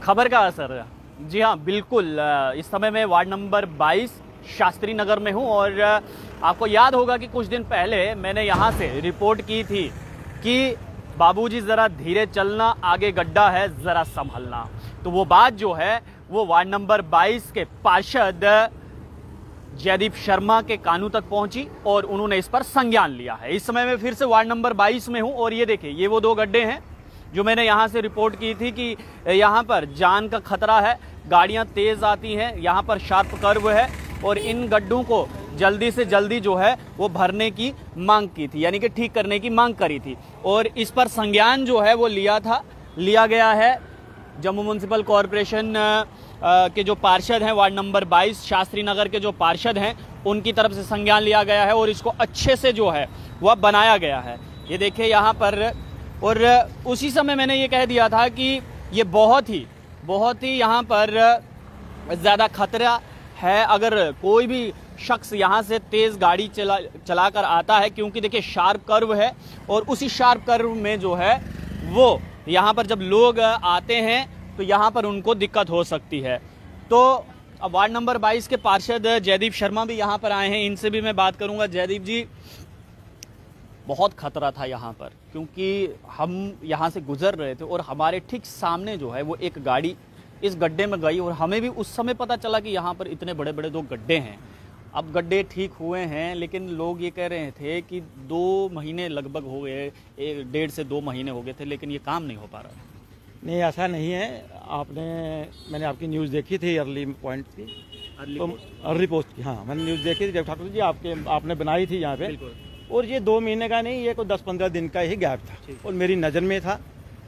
खबर का असर। जी हाँ, बिल्कुल। इस समय मैं वार्ड नंबर 22 शास्त्री नगर में हूँ और आपको याद होगा कि कुछ दिन पहले मैंने यहाँ से रिपोर्ट की थी कि बाबूजी ज़रा धीरे चलना, आगे गड्ढा है, ज़रा संभलना। तो वो बात जो है वो वार्ड नंबर 22 के पार्षद जयदीप शर्मा के कानों तक पहुंची और उन्होंने इस पर संज्ञान लिया है। इस समय मैं फिर से वार्ड नंबर 22 में हूं और ये देखिए, ये वो 2 गड्ढे हैं जो मैंने यहाँ से रिपोर्ट की थी कि यहाँ पर जान का खतरा है, गाड़ियाँ तेज़ आती हैं, यहाँ पर शार्प कर्व है और इन गड्ढों को जल्दी से जल्दी जो है वो भरने की मांग की थी, यानी कि ठीक करने की मांग करी थी। और इस पर संज्ञान जो है वो लिया गया है। जम्मू म्यूनसिपल कॉरपोरेशन के जो पार्षद हैं, वार्ड नंबर 22 शास्त्री नगर के जो पार्षद हैं, उनकी तरफ से संज्ञान लिया गया है और इसको अच्छे से जो है वह बनाया गया है। ये देखिए यहाँ पर। और उसी समय मैंने ये कह दिया था कि ये बहुत ही यहाँ पर ज़्यादा खतरा है अगर कोई भी शख्स यहाँ से तेज़ गाड़ी चलाकर आता है, क्योंकि देखिए शार्प कर्व है और उसी शार्प कर्व में जो है वो यहाँ पर जब लोग आते हैं तो यहाँ पर उनको दिक्कत हो सकती है। तो अब वार्ड नंबर 22 के पार्षद जयदीप शर्मा भी यहाँ पर आए हैं, इनसे भी मैं बात करूँगा। जयदीप जी, बहुत खतरा था यहाँ पर, क्योंकि हम यहाँ से गुजर रहे थे और हमारे ठीक सामने जो है वो एक गाड़ी इस गड्ढे में गई और हमें भी उस समय पता चला कि यहाँ पर इतने बड़े बड़े 2 गड्ढे हैं। अब गड्ढे ठीक हुए हैं, लेकिन लोग ये कह रहे थे कि 2 महीने लगभग हो गए, 1.5 से 2 महीने हो गए थे, लेकिन ये काम नहीं हो पा रहा। नहीं, ऐसा नहीं है। मैंने आपकी न्यूज़ देखी थी, अर्ली पॉइंट की, अर्ली पोस्ट की। हाँ, मैंने न्यूज़ देखी थी जब ठाकुर जी आपने बनाई थी यहाँ पे। और ये 2 महीने का नहीं, ये कोई 10-15 दिन का ही गैप था और मेरी नज़र में था।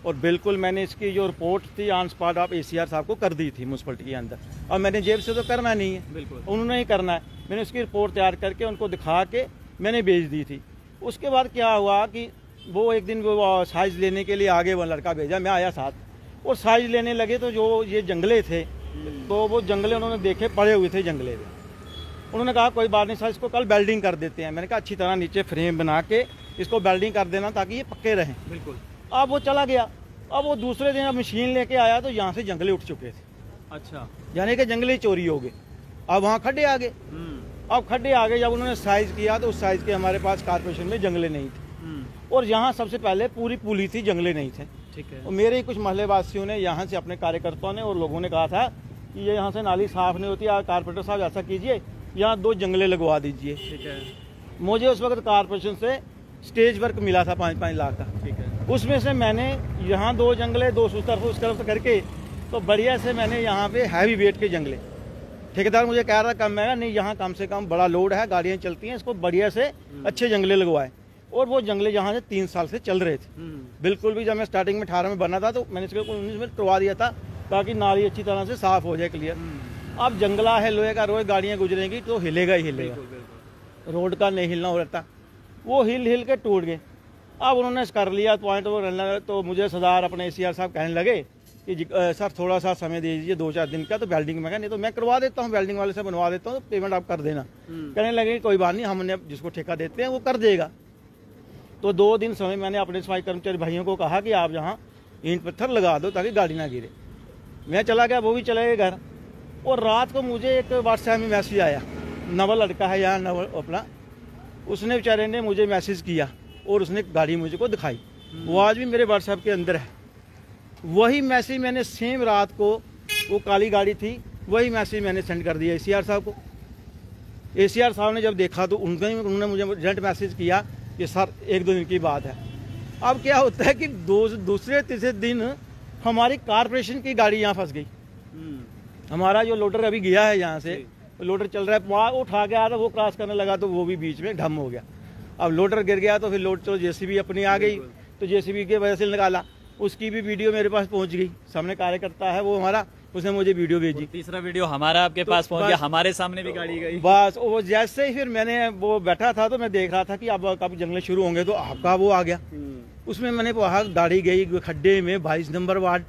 और बिल्कुल मैंने इसकी जो रिपोर्ट थी ऑन स्पॉट आप ACR साहब को कर दी थी म्यूनसिपलिटी के अंदर। और मैंने जेब से तो करना नहीं है, बिल्कुल उन्होंने ही करना है। मैंने उसकी रिपोर्ट तैयार करके उनको दिखा के मैंने भेज दी थी। उसके बाद क्या हुआ कि वो एक दिन वो साइज़ लेने के लिए आगे वो लड़का भेजा, मैं आया साथ, और साइज़ लेने लगे तो जो ये जंगले थे तो वो जंगले उन्होंने देखे पड़े हुए थे जंगले में। उन्होंने कहा कोई बात नहीं सर, इसको कल वेल्डिंग कर देते हैं। मैंने कहा अच्छी तरह नीचे फ्रेम बना के इसको वेल्डिंग कर देना ताकि ये पक्के रहें। बिल्कुल। अब वो चला गया। अब वो दूसरे दिन मशीन लेके आया तो यहाँ से जंगले उठ चुके थे। अच्छा, यानी कि जंगले चोरी हो गए। अब वहाँ खड्डे आ गए। अब खड्डे आ गए, जब उन्होंने साइज किया तो उस साइज के हमारे पास कारपोरेशन में जंगले नहीं थे और यहाँ सबसे पहले पूरी पुली थी, जंगले नहीं थे। ठीक है। और मेरे ही कुछ महल्ले वासियों ने यहाँ से, अपने कार्यकर्ताओं ने और लोगों ने कहा था कि ये यहाँ से नाली साफ नहीं होती, कारपोरेटर साहब ऐसा कीजिए, यहाँ 2 जंगले लगवा दीजिए। ठीक है। मुझे उस वक्त कारपोरेशन से स्टेज वर्क मिला था 5-5 लाख का। ठीक है। उसमें से मैंने यहाँ 2 जंगले, 2 उस तरफ करके तो बढ़िया से मैंने यहाँ पे हैवी वेट के जंगले, ठेकेदार मुझे कह रहा कम है, नहीं यहाँ कम से कम बड़ा लोड है, गाड़ियाँ चलती हैं, इसको बढ़िया से अच्छे जंगले लगवाए। और वो जंगले यहाँ से 3 साल से चल रहे थे। बिल्कुल भी जब मैं स्टार्टिंग में 18 में बना था तो मैंने इसको 19 में करवा दिया था ताकि नाली अच्छी तरह से साफ हो जाए, क्लियर। अब जंगला है, लोहे का, रोज गाड़ियाँ गुजरेंगी तो हिलेगा ही हिलेगा, रोड का नहीं हिलना हो रहता। वो हिल के टूट गए। अब उन्होंने कर लिया पॉइंट वो रहना, तो मुझे सरदार अपने ACR साहब कहने लगे कि सर थोड़ा सा समय दे दीजिए 2-4 दिन का, तो वेल्डिंग में, नहीं तो मैं करवा देता हूँ, वेल्डिंग वाले से बनवा देता हूँ, तो पेमेंट आप कर देना। कहने लगे कोई बात नहीं, हमने जिसको ठेका देते हैं वो कर देगा। तो 2 दिन समय मैंने अपने सफाई कर्मचारी भाइयों को कहा कि आप यहाँ ईंट पत्थर लगा दो ताकि गाड़ी ना गिरे। मैं चला गया, वो भी चले गए घर। और रात को मुझे एक व्हाट्सएप में मैसेज आया, नवल लड़का है यहाँ, नवल अपना, उसने बेचारे ने मुझे मैसेज किया और उसने गाड़ी मुझे को दिखाई। वो आज भी मेरे व्हाट्सएप के अंदर है। वही मैसेज मैंने सेम रात को, वो काली गाड़ी थी, वही मैसेज मैंने सेंड कर दिया ACR साहब को। ACR साहब ने जब देखा तो उन्होंने मुझे अर्जेंट मैसेज किया कि सर 1-2 दिन की बात है। अब क्या होता है कि दूसरे तीसरे दिन हमारी कारपोरेशन की गाड़ी यहाँ फंस गई। हमारा जो लोडर अभी गया है यहाँ से, लोडर चल रहा है, वहाँ उठा के आ रहा, वो क्रॉस करने लगा तो वो भी बीच में ढम हो गया। अब लोडर गिर गया तो फिर लोड चलो JCB अपनी आ गई, तो JCB के वजह से निकाला। उसकी भी वीडियो मेरे पास पहुंच गई, सामने कार्यकर्ता है वो हमारा, उसने मुझे वीडियो भेजी। तीसरा वीडियो हमारा आपके पास पहुंच गया, हमारे सामने भी गाड़ी गई। बस वो जैसे ही फिर मैंने वो बैठा था तो मैं देख रहा था कि अब कब जंगले शुरू होंगे, तो आपका वो आ गया। उसमें मैंने वहाँ गाड़ी गई खड्डे में, 22 नंबर वार्ड।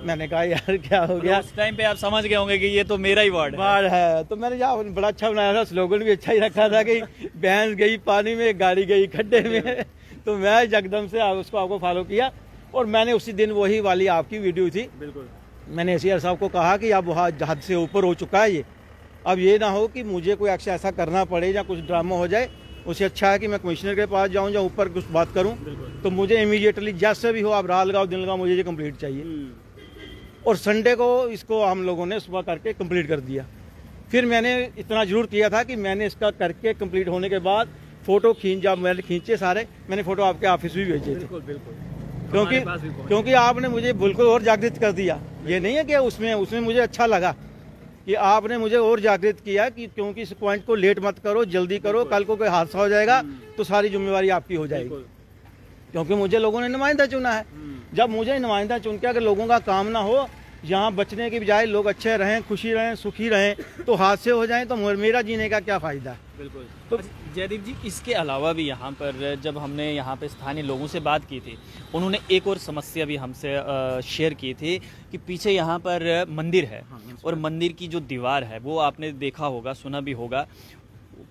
मैंने कहा यार क्या हो गया। उस टाइम पे आप समझ गए होंगे कि ये तो मेरा ही वार्ड है। तो मैंने यहाँ बड़ा अच्छा बनाया था, स्लोगन भी अच्छा ही रखा था कि भैंस गई पानी में, गाड़ी गई खड्डे में। तो मैं एकदम से उसको आपको फॉलो किया और मैंने उसी दिन वही वाली आपकी वीडियो थी, बिल्कुल मैंने एसीआर साहब को कहा कि अब वहाँ हद से ऊपर हो चुका है ये, अब ये ना हो कि मुझे कोई एक्शन ऐसा करना पड़े या कुछ ड्रामा हो जाए। उससे अच्छा है कि मैं कमिश्नर के पास जाऊँ या ऊपर कुछ बात करूँ, तो मुझे इमीडिएटली जैसे भी हो, आप रात लगाओ दिन लगाओ, मुझे ये कंप्लीट चाहिए। और संडे को इसको हम लोगों ने सुबह करके कंप्लीट कर दिया। फिर मैंने इतना जरूर किया था कि मैंने इसका करके कंप्लीट होने के बाद फ़ोटो जब मैंने खींचे सारे, मैंने फ़ोटो आपके ऑफिस भी भेजे थे। बिल्कुल, क्योंकि आपने मुझे बिल्कुल और जागृत कर दिया। ये नहीं है कि उसमें मुझे अच्छा लगा कि आपने मुझे और जागृत किया कि क्योंकि इस पॉइंट को लेट मत करो, जल्दी करो, कल को कोई हादसा हो जाएगा तो सारी जिम्मेवारी आपकी हो जाएगी। क्योंकि मुझे लोगों ने नुमाइंदा चुना है। जब मुझे नुमाइंदा चुन के अगर लोगों का काम ना हो, यहाँ बचने की बजाय लोग अच्छे रहें, खुशी रहें, सुखी रहें, तो हादसे हो जाएं तो मेरा जीने का क्या फ़ायदा है। बिल्कुल। तो जयदीप जी, इसके अलावा भी यहाँ पर जब हमने यहाँ पे स्थानीय लोगों से बात की थी, उन्होंने एक और समस्या भी हमसे शेयर की थी कि पीछे यहाँ पर मंदिर है और मंदिर की जो दीवार है वो आपने देखा होगा, सुना भी होगा।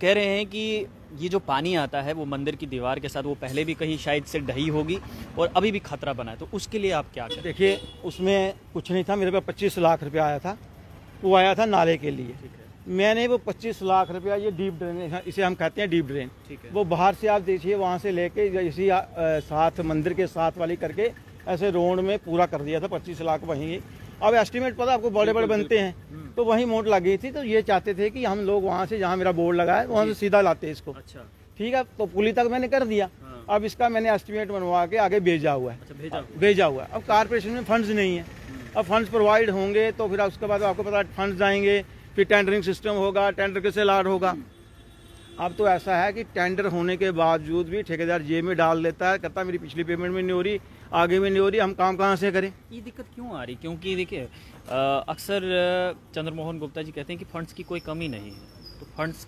कह रहे हैं कि ये जो पानी आता है वो मंदिर की दीवार के साथ वो पहले भी कहीं शायद से ढही होगी और अभी भी खतरा बना है, तो उसके लिए आप क्या करें? देखिए, उसमें कुछ नहीं था, मेरे पास 25 लाख रुपया आया था। वो आया था नाले के लिए। मैंने वो 25 लाख रुपया, ये डीप ड्रेन, इसे हम कहते हैं डीप ड्रेन, वो बाहर से आप देखिए वहाँ से लेके इसी साथ मंदिर के साथ वाली करके ऐसे रोड में पूरा कर दिया था। 25 लाख वहीं। अब एस्टिमेट पता आपको बड़े बड़े बनते हैं, तो वहीं मोट लगी थी। तो ये चाहते थे कि हम लोग वहाँ से, जहाँ मेरा बोर्ड लगा है वहाँ से सीधा लाते इसको। अच्छा, ठीक है, तो पुली तक मैंने कर दिया। अब इसका मैंने एस्टिमेट बनवा के आगे भेजा हुआ है। अच्छा, भेजा हुआ है। अब कारपोरेशन में फंड्स नहीं है। अब फंड्स प्रोवाइड होंगे तो फिर उसके बाद आपको पता फंड्स जाएंगे, फिर टेंडरिंग सिस्टम होगा, टेंडर कैसे लाट होगा। अब तो ऐसा है कि टेंडर होने के बावजूद भी ठेकेदार जेब में डाल देता है, कहता मेरी पिछली पेमेंट में नहीं हो रही, आगे में नहीं हो रही, हम काम कहाँ से करें। ये दिक्कत क्यों आ रही? क्योंकि देखिए, अक्सर चंद्रमोहन गुप्ता जी कहते हैं कि फंड्स की कोई कमी नहीं है, तो फंड्स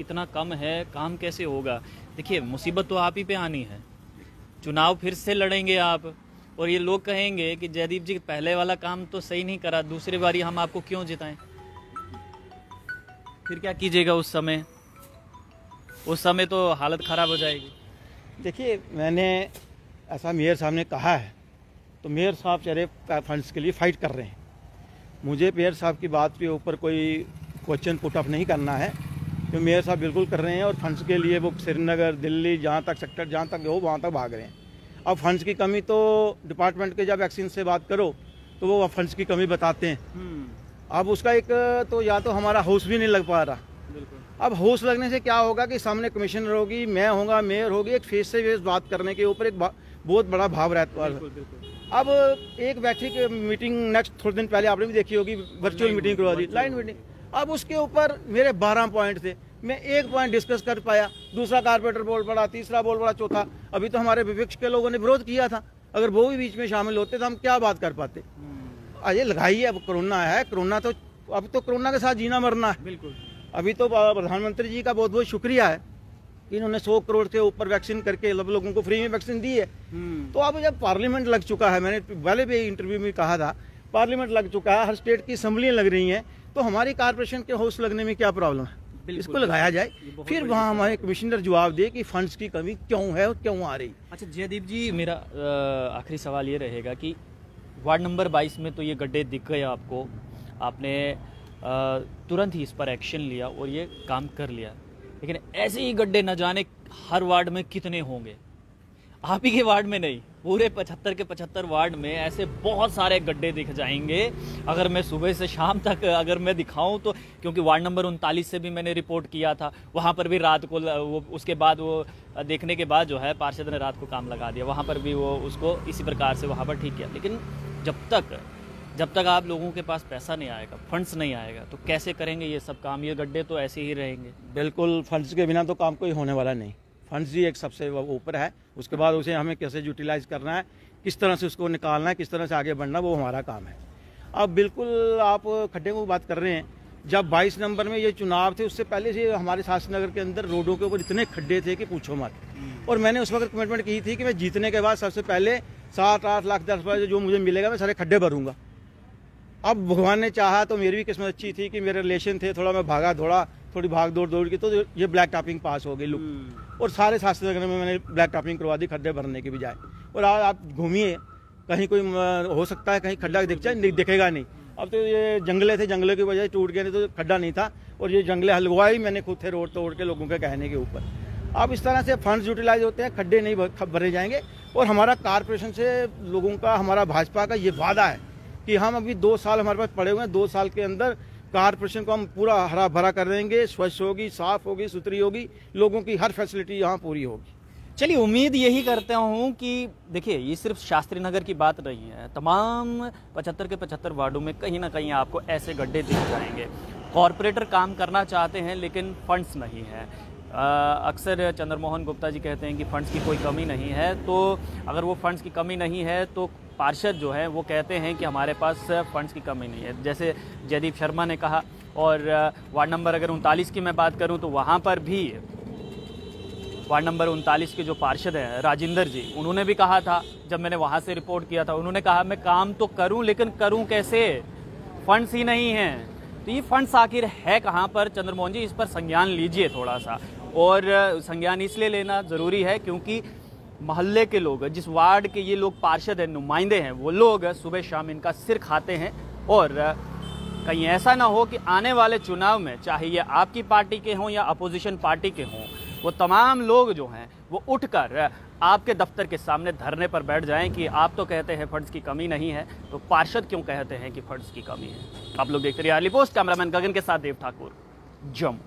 इतना कम है, काम कैसे होगा? देखिए, मुसीबत तो आप ही पे आनी है। चुनाव फिर से लड़ेंगे आप, और ये लोग कहेंगे कि जयदीप जी पहले वाला काम तो सही नहीं करा, दूसरी बारी हम आपको क्यों जिताएं? फिर क्या कीजिएगा उस समय? उस समय तो हालत ख़राब हो जाएगी। देखिए, मैंने ऐसा मेयर साहब ने कहा है, तो मेयर साहब चेहरे फंड्स के लिए फ़ाइट कर रहे हैं। मुझे मेयर साहब की बात के ऊपर कोई क्वेश्चन पुट अप नहीं करना है, तो मेयर साहब बिल्कुल कर रहे हैं। और फंड्स के लिए वो श्रीनगर, दिल्ली, जहाँ तक सेक्टर जहाँ तक हो वहाँ तक भाग रहे हैं। अब फंड्स की कमी तो डिपार्टमेंट के जब एक्शन से बात करो तो वो फंड्स की कमी बताते हैं। अब उसका एक तो या तो हमारा हाउस भी नहीं लग पा रहा। अब हाउस लगने से क्या होगा कि सामने कमिश्नर होगी, मैं होगा, मेयर होगी, एक फेस से फेस बात करने के ऊपर एक बहुत बड़ा भाव रहता है। अब एक बैठक मीटिंग नेक्स्ट थोड़े दिन पहले आपने भी देखी होगी, वर्चुअल मीटिंग करवा दी, लाइन मीटिंग। अब उसके ऊपर मेरे 12 पॉइंट थे, मैं एक पॉइंट डिस्कस कर पाया, दूसरा कारपोरेटर बोल पड़ा, तीसरा बोल पड़ा, चौथा। अभी तो हमारे विपक्ष के लोगों ने विरोध किया था, अगर वो भी बीच में शामिल होते तो हम क्या बात कर पाते। अजय लगाइए, अब कोरोना है, कोरोना तो अब तो कोरोना के साथ जीना मरना है। बिल्कुल। अभी तो प्रधानमंत्री जी का बहुत बहुत शुक्रिया है कि इन्होंने 100 करोड़ से ऊपर वैक्सीन करके लोगों को फ्री में वैक्सीन दी है। तो अब जब पार्लियामेंट लग चुका है, मैंने पहले भी इंटरव्यू में कहा था, पार्लियामेंट लग चुका है, हर स्टेट की असम्बलियाँ लग रही हैं, तो हमारी कारपोरेशन के हाउस लगने में क्या प्रॉब्लम है? इसको लगाया जाए, फिर वहाँ हमारे कमिश्नर जवाब दे कि फंड्स की कमी क्यों है और क्यों आ रही। अच्छा जयदीप जी, मेरा आखिरी सवाल ये रहेगा कि वार्ड नंबर 22 में तो ये गड्ढे दिख गए आपको, आपने तुरंत ही इस पर एक्शन लिया और ये काम कर लिया, लेकिन ऐसे ही गड्ढे न जाने हर वार्ड में कितने होंगे। आप ही के वार्ड में नहीं, पूरे 75 के 75 वार्ड में ऐसे बहुत सारे गड्ढे दिख जाएंगे। अगर मैं सुबह से शाम तक अगर मैं दिखाऊं तो, क्योंकि वार्ड नंबर 39 से भी मैंने रिपोर्ट किया था, वहां पर भी रात को वो उसके बाद वो देखने के बाद जो है पार्षद ने रात को काम लगा दिया, वहां पर भी वो उसको इसी प्रकार से वहां पर ठीक किया। लेकिन जब तक आप लोगों के पास पैसा नहीं आएगा, फंड्स नहीं आएगा, तो कैसे करेंगे ये सब काम? ये गड्ढे तो ऐसे ही रहेंगे। बिल्कुल, फंड्स के बिना तो काम कोई होने वाला नहीं। फंड्स ही एक सबसे ऊपर है, उसके बाद उसे हमें कैसे यूटिलाइज करना है, किस तरह से उसको निकालना है, किस तरह से आगे बढ़ना, वो हमारा काम है। अब बिल्कुल आप खड्डे को बात कर रहे हैं, जब 22 नंबर में ये चुनाव थे उससे पहले से हमारे शास्त्री नगर के अंदर रोडों के ऊपर इतने खड्डे थे कि पूछो मत। और मैंने उस वक्त कमिटमेंट की थी कि मैं जीतने के बाद सबसे पहले 7-8 लाख 10 लाख जो मुझे मिलेगा मैं सारे खड्डे भरूंगा। अब भगवान ने चाहा तो मेरी भी किस्मत अच्छी थी कि मेरे रिलेशन थे, थोड़ा मैं भागा दौड़ा, थोड़ी भाग दौड़ की, तो ये ब्लैक टॉपिंग पास हो गई लुक। और सारे शास्त्री नगर में मैंने ब्लैक टॉपिंग करवा दी खड्डे भरने के बजाय। और आज आप घूमिए कहीं कोई हो सकता है कहीं खड्डा दिखेगा नहीं। अब तो ये जंगले थे, जंगलों की वजह से टूट गए, नहीं तो खड्डा नहीं था। और ये जंगले हलवाई मैंने खुद थे रोड तोड़ के लोगों के कहने के ऊपर। अब इस तरह से फंड्स यूटिलाइज होते हैं, खड्डे नहीं भरे जाएंगे। और हमारा कॉरपोरेशन से लोगों का, हमारा भाजपा का ये वादा है कि हम अभी 2 साल हमारे पास पड़े हुए हैं, 2 साल के अंदर कॉरपोरेशन को हम पूरा हरा भरा कर देंगे, स्वच्छ होगी, साफ होगी, सुथरी होगी, लोगों की हर फैसिलिटी यहाँ पूरी होगी। चलिए, उम्मीद यही करते हूँ कि देखिए, ये सिर्फ शास्त्री नगर की बात नहीं है, तमाम 75 के 75 वार्डों में कहीं ना कहीं आपको ऐसे गड्ढे दिख जाएंगे। कॉरपोरेटर काम करना चाहते हैं लेकिन फंड्स नहीं है। अक्सर चंद्रमोहन गुप्ता जी कहते हैं कि फ़ंड्स की कोई कमी नहीं है, तो अगर वो फ़ंड्स की कमी नहीं है तो पार्षद जो है वो कहते हैं कि हमारे पास फ़ंड्स की कमी नहीं है। जैसे जयदीप शर्मा ने कहा, और वार्ड नंबर अगर 39 की मैं बात करूं तो वहां पर भी वार्ड नंबर 39 के जो पार्षद हैं राजेंद्र जी, उन्होंने भी कहा था, जब मैंने वहां से रिपोर्ट किया था, उन्होंने कहा मैं काम तो करूं लेकिन करूं कैसे, फंड्स ही नहीं हैं। तो ये फंड्स आखिर है कहाँ पर? चंद्रमोहन जी, इस पर संज्ञान लीजिए थोड़ा सा। और संज्ञान इसलिए लेना ज़रूरी है क्योंकि मोहल्ले के लोग, जिस वार्ड के ये लोग पार्षद हैं, नुमाइंदे हैं, वो लोग सुबह शाम इनका सिर खाते हैं। और कहीं ऐसा ना हो कि आने वाले चुनाव में, चाहे ये आपकी पार्टी के हों या अपोजिशन पार्टी के हों, वो तमाम लोग जो हैं वो उठकर आपके दफ्तर के सामने धरने पर बैठ जाएं कि आप तो कहते हैं फंड्स की कमी नहीं है, तो पार्षद क्यों कहते हैं कि फंड्स की कमी है। आप लोग देखते रहिए अर्ली पोस्ट। कैमरामैन गगन के साथ देव ठाकुर, जम्मू।